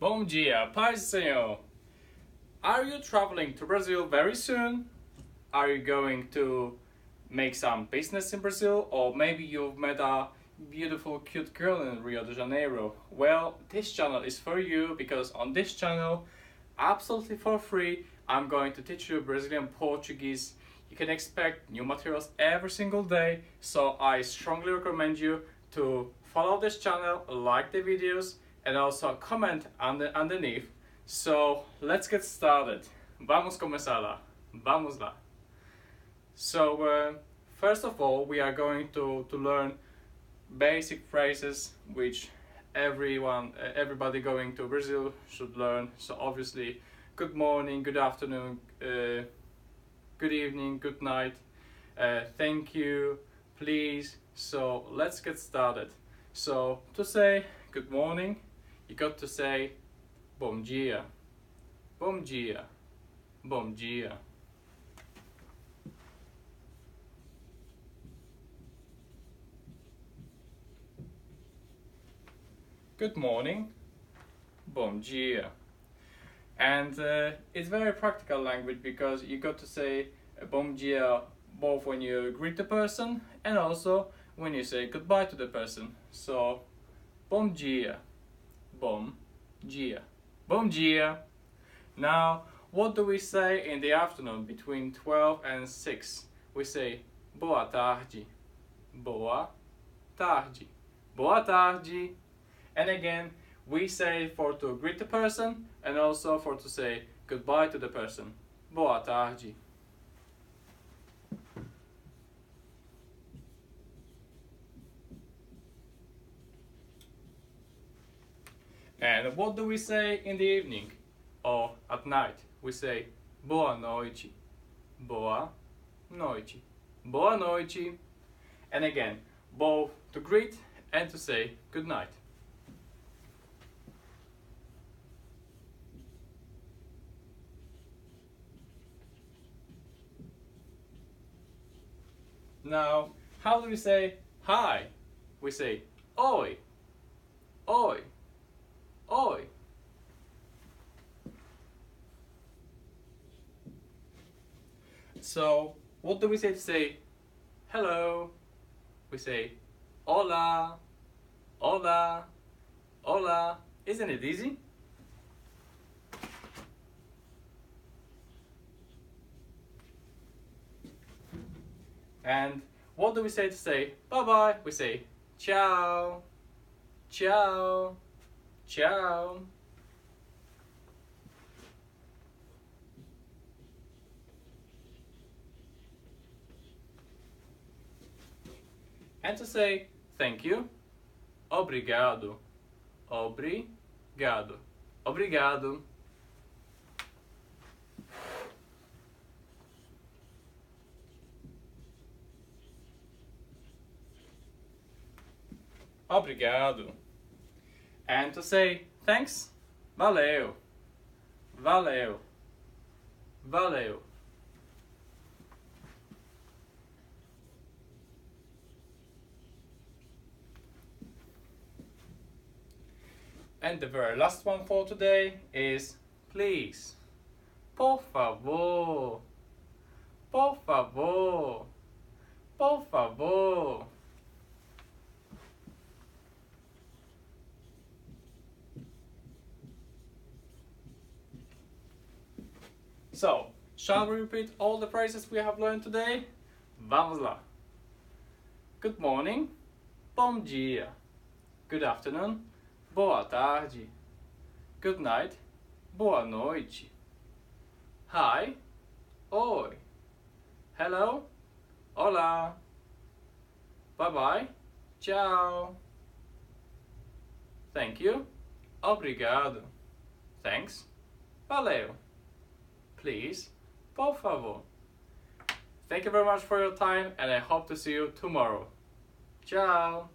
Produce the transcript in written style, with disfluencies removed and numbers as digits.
Bom dia, paz do Senhor. Are you traveling to Brazil very soon? Are you going to make some business in Brazil? Or maybe you've met a beautiful, cute girl in Rio de Janeiro? Well, this channel is for you because on this channel, absolutely for free, I'm going to teach you Brazilian Portuguese. You can expect new materials every single day, so I strongly recommend you to follow this channel, like the videos, and also comment underneath. So let's get started. Vamos começar lá. Vamos lá. So first of all, we are going to learn basic phrases which everybody going to Brazil should learn. So obviously, good morning, good afternoon, good evening, good night, thank you, please. So let's get started. So to say good morning, you got to say bom dia, bom dia, bom dia. Good morning, bom dia. And it's very practical language because you got to say bom dia both when you greet the person and also when you say goodbye to the person. So bom dia, bom dia, bom dia. Now, what do we say in the afternoon between 12 and 6? We say boa tarde, boa tarde, boa tarde. And again, we say for to greet the person and also for to say goodbye to the person. Boa tarde. And what do we say in the evening or at night? We say boa noite, boa noite, boa noite. And again, both to greet and to say good night. Now, how do we say hi? We say oi, oi, oi. So, what do we say to say hello? We say hola, hola, hola. Isn't it easy? And what do we say to say bye-bye? We say ciao, ciao, ciao. And to say thank you, obrigado, obrigado, obrigado. Obrigado. And to say thanks, valeu, valeu, valeu. And the very last one for today is please. Por favor, por favor, por favor. So, shall we repeat all the phrases we have learned today? Vamos lá. Good morning, bom dia. Good afternoon, boa tarde. Good night, boa noite. Hi, oi. Hello, olá. Bye bye, ciao. Thank you, obrigado. Thanks, valeu. Please, por favor. Thank you very much for your time and I hope to see you tomorrow. Ciao!